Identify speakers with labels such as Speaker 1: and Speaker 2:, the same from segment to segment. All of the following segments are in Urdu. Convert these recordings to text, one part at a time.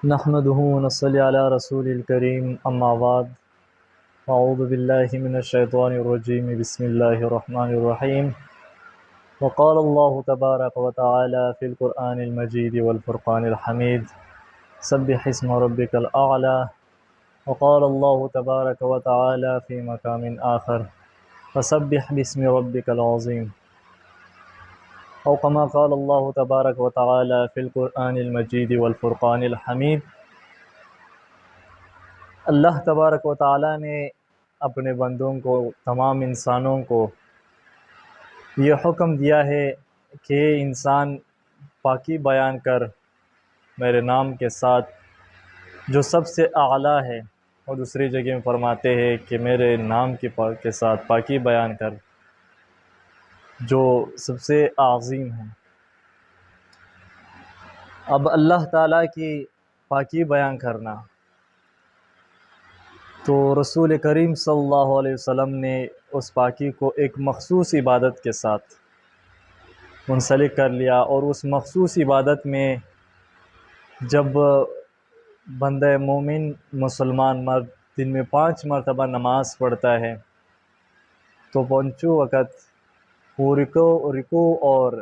Speaker 1: نحمده ونصلي على رسول الكريم اما بعد اعوذ بالله من الشيطان الرجيم بسم الله الرحمن الرحيم وقال الله تبارك وتعالى في القرآن المجيد والفرقان الحميد سبح اسم ربك الأعلى وقال الله تبارك وتعالى في مقام آخر فسبح باسم ربك العظيم او كما قال الله تبارك وتعالى في القرآن المجيد والفرقان الحميد۔ اللہ تبارک و تعالیٰ نے اپنے بندوں کو، تمام انسانوں کو یہ حکم دیا ہے کہ انسان پاکی بیان کر میرے نام کے ساتھ جو سب سے اعلیٰ ہے، اور دوسری جگہ میں فرماتے ہیں کہ میرے نام کے ساتھ پاکی بیان کر جو سب سے عظیم ہے۔ اب اللہ تعالیٰ کی پاکی بیان کرنا تو رسول کریم صلی اللہ علیہ وسلم نے اس پاکی کو ایک مخصوص عبادت کے ساتھ منسلک کر لیا، اور اس مخصوص عبادت میں جب بندہ مومن مسلمان مرد دن میں 5 مرتبہ نماز پڑھتا ہے تو پانچوں وقت وہ رکوع اور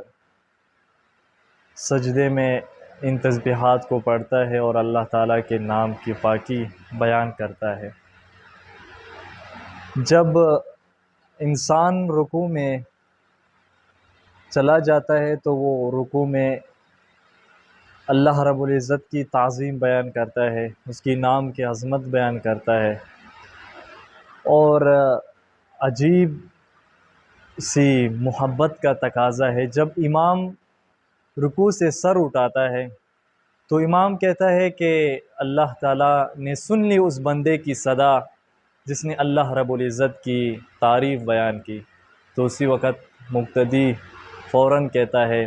Speaker 1: سجدے میں ان تسبیحات کو پڑھتا ہے اور اللہ تعالیٰ کے نام کی پاکی بیان کرتا ہے۔ جب انسان رکوع میں چلا جاتا ہے تو وہ رکوع میں اللہ رب العزت کی تعظیم بیان کرتا ہے، اس کی نام کی عظمت بیان کرتا ہے، اور عجیب سی محبت کا تقاضا ہے۔ جب امام رکوع سے سر اٹھاتا ہے تو امام کہتا ہے کہ اللہ تعالیٰ نے سن لی اس بندے کی صدا جس نے اللہ رب العزت کی تعریف بیان کی، تو اسی وقت مقتدی فوراً کہتا ہے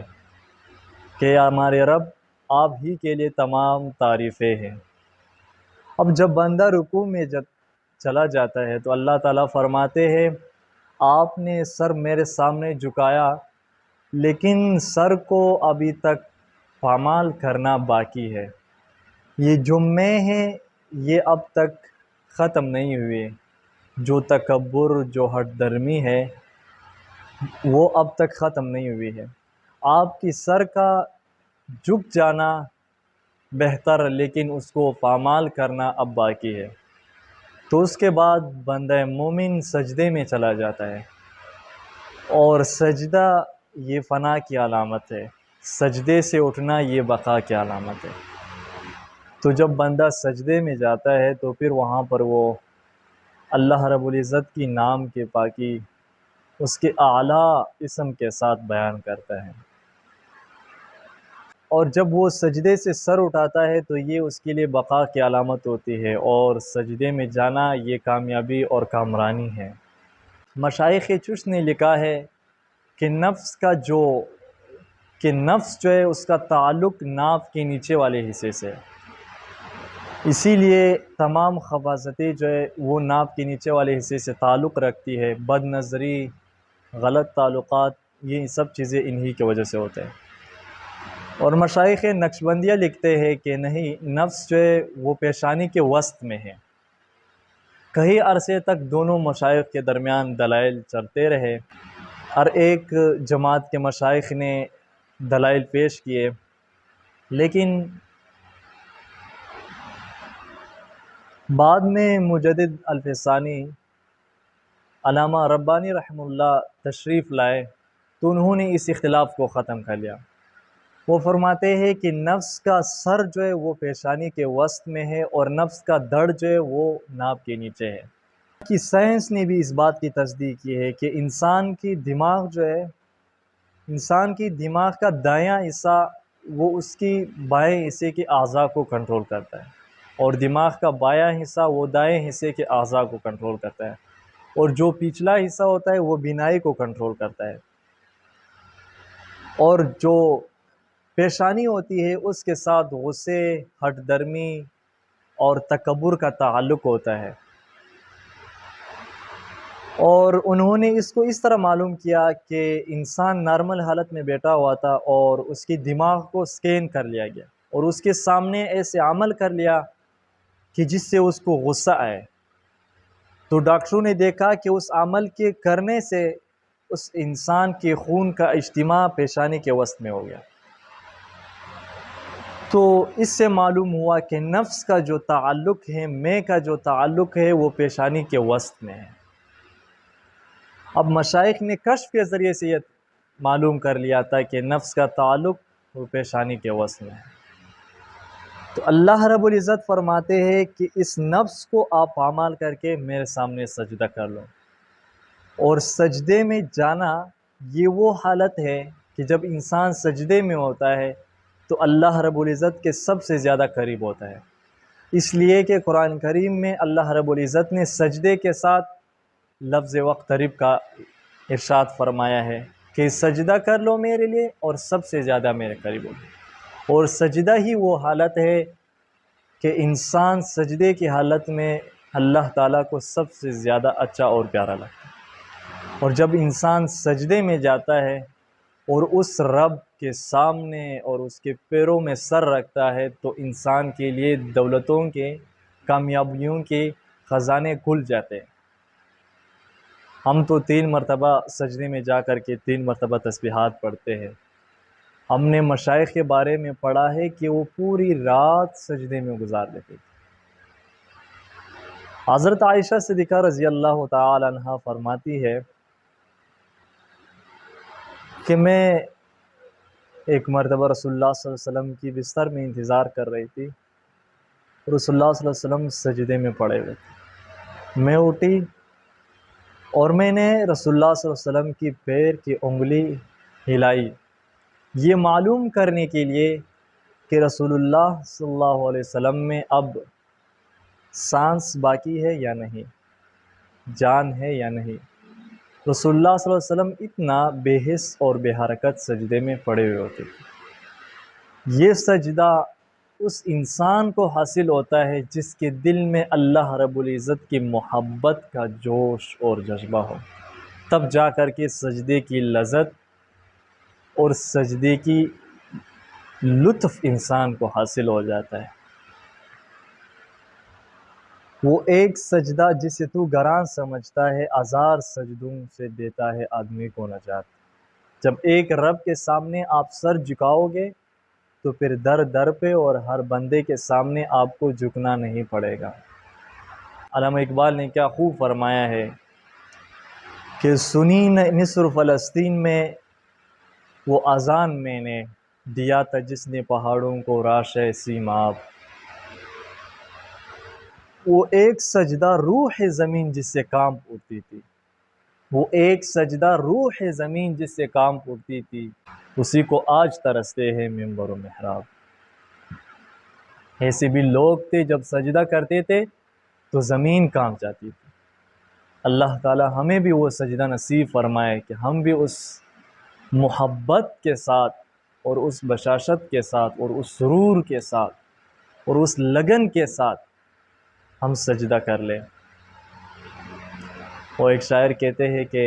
Speaker 1: کہ ہمارے رب آپ ہی کے لیے تمام تعریفیں ہیں۔ اب جب بندہ رکوع میں جب چلا جاتا ہے تو اللہ تعالیٰ فرماتے ہیں آپ نے سر میرے سامنے جھکایا، لیکن سر کو ابھی تک پامال کرنا باقی ہے، یہ جمعے ہیں یہ اب تک ختم نہیں ہوئے، جو تکبر جو ہٹ درمی ہے وہ اب تک ختم نہیں ہوئی ہے، آپ کی سر کا جھک جانا بہتر لیکن اس کو پامال کرنا اب باقی ہے۔ تو اس کے بعد بندہ مومن سجدے میں چلا جاتا ہے، اور سجدہ یہ فنا کی علامت ہے، سجدے سے اٹھنا یہ بقا کی علامت ہے۔ تو جب بندہ سجدے میں جاتا ہے تو پھر وہاں پر وہ اللہ رب العزت کی نام کے پاکی اس کے اعلیٰ اسم کے ساتھ بیان کرتا ہے، اور جب وہ سجدے سے سر اٹھاتا ہے تو یہ اس کے لیے بقا کی علامت ہوتی ہے، اور سجدے میں جانا یہ کامیابی اور کامرانی ہے۔ مشائخ چشت نے لکھا ہے کہ نفس جو ہے اس کا تعلق ناف کے نیچے والے حصے سے، اسی لیے تمام خباثتیں جو ہے وہ ناف کے نیچے والے حصے سے تعلق رکھتی ہے، بد نظری، غلط تعلقات، یہ سب چیزیں انہی کی وجہ سے ہوتے ہیں۔ اور مشائخ نقشبندیہ لکھتے ہیں کہ نہیں، نفس جو ہے وہ پیشانی کے وسط میں ہے۔ کئی عرصے تک دونوں مشائخ کے درمیان دلائل چلتے رہے، ہر ایک جماعت کے مشائخ نے دلائل پیش کیے، لیکن بعد میں مجدد الفسانی علامہ ربانی رحمہ اللہ تشریف لائے تو انہوں نے اس اختلاف کو ختم کر لیا۔ وہ فرماتے ہیں کہ نفس کا سر جو ہے وہ پیشانی کے وسط میں ہے، اور نفس کا دڑ جو ہے وہ ناف کے نیچے ہے۔ کہ سائنس نے بھی اس بات کی تصدیق کی ہے کہ انسان کی دماغ جو ہے، انسان کی دماغ کا دایاں حصہ وہ اس کی بائیں حصے کے اعضاء کو کنٹرول کرتا ہے، اور دماغ کا بایاں حصہ وہ دائیں حصے کے اعضاء کو کنٹرول کرتا ہے، اور جو پچھلا حصہ ہوتا ہے وہ بینائی کو کنٹرول کرتا ہے، اور جو پیشانی ہوتی ہے اس کے ساتھ غصے، ہٹ درمی اور تکبر کا تعلق ہوتا ہے۔ اور انہوں نے اس کو اس طرح معلوم کیا کہ انسان نارمل حالت میں بیٹھا ہوا تھا اور اس کی دماغ کو سکین کر لیا گیا، اور اس کے سامنے ایسے عمل کر لیا کہ جس سے اس کو غصہ آئے، تو ڈاکٹروں نے دیکھا کہ اس عمل کے کرنے سے اس انسان کے خون کا اجتماع پیشانی کے وسط میں ہو گیا۔ تو اس سے معلوم ہوا کہ نفس کا جو تعلق ہے، میں کا جو تعلق ہے، وہ پیشانی کے وسط میں ہے۔ اب مشائخ نے کشف کے ذریعے سے یہ معلوم کر لیا تھا کہ نفس کا تعلق وہ پیشانی کے وسط میں ہے۔ تو اللہ رب العزت فرماتے ہیں کہ اس نفس کو آپ پامال کر کے میرے سامنے سجدہ کر لو، اور سجدے میں جانا یہ وہ حالت ہے کہ جب انسان سجدے میں ہوتا ہے تو اللہ رب العزت کے سب سے زیادہ قریب ہوتا ہے، اس لیے کہ قرآن کریم میں اللہ رب العزت نے سجدے کے ساتھ لفظ وقترب کا ارشاد فرمایا ہے کہ سجدہ کر لو میرے لیے اور سب سے زیادہ میرے قریب ہو۔ اور سجدہ ہی وہ حالت ہے کہ انسان سجدے کی حالت میں اللہ تعالیٰ کو سب سے زیادہ اچھا اور پیارا لگتا ہے۔ اور جب انسان سجدے میں جاتا ہے اور اس رب کے سامنے اور اس کے پیروں میں سر رکھتا ہے تو انسان کے لیے دولتوں کے، کامیابیوں کے خزانے کھل جاتے ہیں۔ ہم تو 3 مرتبہ سجدے میں جا کر کے 3 مرتبہ تسبیحات پڑھتے ہیں۔ ہم نے مشائخ کے بارے میں پڑھا ہے کہ وہ پوری رات سجدے میں گزار دیتے تھے۔ حضرت عائشہ صدیقہ رضی اللہ تعالی عنہا فرماتی ہے کہ میں ایک مرتبہ رسول اللہ صلی اللہ علیہ وسلم کی بستر میں انتظار کر رہی تھی، رسول اللہ صلی اللہ علیہ وسلم سجدے میں پڑے ہوئے تھے۔ میں اٹھی اور میں نے رسول اللہ صلی اللہ علیہ وسلم کی پیر کی انگلی ہلائی، یہ معلوم کرنے کے لیے کہ رسول اللہ صلی اللہ علیہ وسلم میں اب سانس باقی ہے یا نہیں، جان ہے یا نہیں۔ رسول اللہ صلی اللہ علیہ وسلم اتنا بے حس اور بے حرکت سجدے میں پڑے ہوئے ہوتے تھے۔ یہ سجدہ اس انسان کو حاصل ہوتا ہے جس کے دل میں اللہ رب العزت کی محبت کا جوش اور جذبہ ہو، تب جا کر کے سجدے کی لذت اور سجدے کی لطف انسان کو حاصل ہو جاتا ہے۔ وہ ایک سجدہ جسے تو گراں سمجھتا ہے، ہزار سجدوں سے دیتا ہے آدمی کو نجات۔ جب ایک رب کے سامنے آپ سر جھکاؤ گے تو پھر در در پہ اور ہر بندے کے سامنے آپ کو جھکنا نہیں پڑے گا۔ علامہ اقبال نے کیا خوب فرمایا ہے کہ سنی مصر فلسطین میں وہ اذان میں نے دیا تھا جس نے پہاڑوں کو راشِ سیماب۔ وہ ایک سجدہ روح زمین جس سے کانپ اٹھتی تھی، وہ ایک سجدہ روح زمین جس سے کانپ اٹھتی تھی، اسی کو آج ترستے ہیں منبر و محراب۔ ایسے بھی لوگ تھے جب سجدہ کرتے تھے تو زمین کانپ جاتی تھی۔ اللہ تعالی ہمیں بھی وہ سجدہ نصیب فرمائے کہ ہم بھی اس محبت کے ساتھ اور اس بشاشت کے ساتھ اور اس سرور کے ساتھ اور اس لگن کے ساتھ ہم سجدہ کر لیں۔ وہ ایک شاعر کہتے ہیں کہ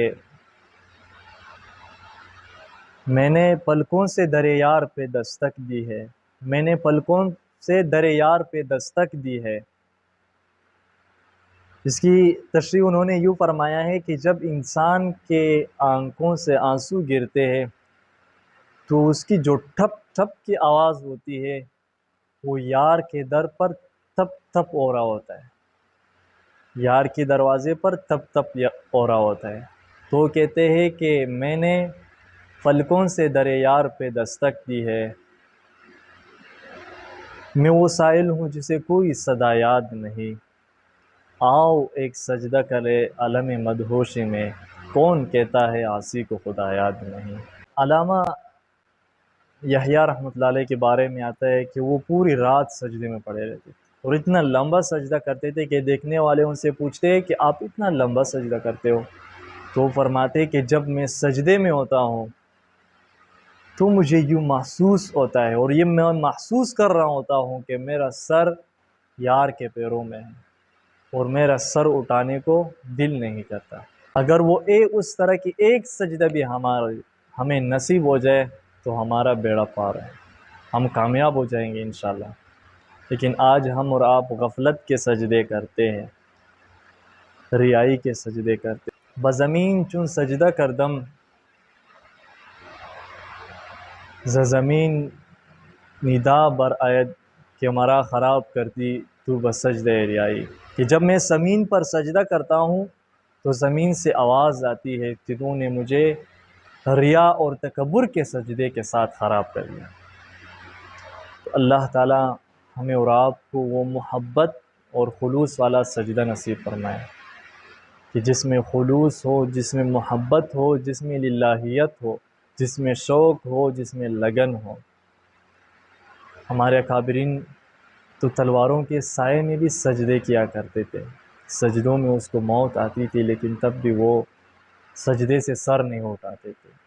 Speaker 1: میں نے پلکوں سے در یار پہ دستک دی ہے، میں نے پلکوں سے در یار پہ دستک دی ہے۔ اس کی تشریح انہوں نے یوں فرمایا ہے کہ جب انسان کے آنکھوں سے آنسو گرتے ہیں تو اس کی جو ٹھپ ٹھپ کی آواز ہوتی ہے وہ یار کے در پر تپ تپ ہو رہا ہوتا ہے، یار کے دروازے پر تپ تپ ہو رہا ہوتا ہے۔ تو کہتے ہیں کہ میں نے فلکوں سے در یار پہ دستک دی ہے، میں وہ سائل ہوں جسے کوئی صدا یاد نہیں، آؤ ایک سجدہ کرے علم مدہوشی میں، کون کہتا ہے عاصی کو خدا یاد نہیں۔ علامہ یحییٰ رحمۃ اللہ علیہ کے بارے میں آتا ہے کہ وہ پوری رات سجدے میں پڑے رہتے تھے اور اتنا لمبا سجدہ کرتے تھے کہ دیکھنے والے ان سے پوچھتے کہ آپ اتنا لمبا سجدہ کرتے ہو؟ تو وہ فرماتے کہ جب میں سجدے میں ہوتا ہوں تو مجھے یوں محسوس ہوتا ہے اور یہ میں محسوس کر رہا ہوتا ہوں کہ میرا سر یار کے پیروں میں ہے اور میرا سر اٹھانے کو دل نہیں کرتا۔ اگر وہ اس طرح کی ایک سجدہ بھی ہمیں نصیب ہو جائے تو ہمارا بیڑا پار ہے۔ ہم کامیاب ہو جائیں گے انشاءاللہ۔ لیکن آج ہم اور آپ غفلت کے سجدے کرتے ہیں، ریائی کے سجدے کرتے ہیں۔ بزمین چون سجدہ کردم، ز زمین ندا بر آید کہ مرا خراب کرتی تو بس سجدہ ریائی، کہ جب میں زمین پر سجدہ کرتا ہوں تو زمین سے آواز آتی ہے کہ تو نے مجھے ریا اور تکبر کے سجدے کے ساتھ خراب کر دیا۔ تو اللہ تعالیٰ ہمیں اور آپ کو وہ محبت اور خلوص والا سجدہ نصیب فرمائے کہ جس میں خلوص ہو، جس میں محبت ہو، جس میں للہیت ہو، جس میں شوق ہو، جس میں لگن ہو۔ ہمارے اکابرین تو تلواروں کے سائے میں بھی سجدے کیا کرتے تھے، سجدوں میں اس کو موت آتی تھی لیکن تب بھی وہ سجدے سے سر نہیں اٹھاتے تھے۔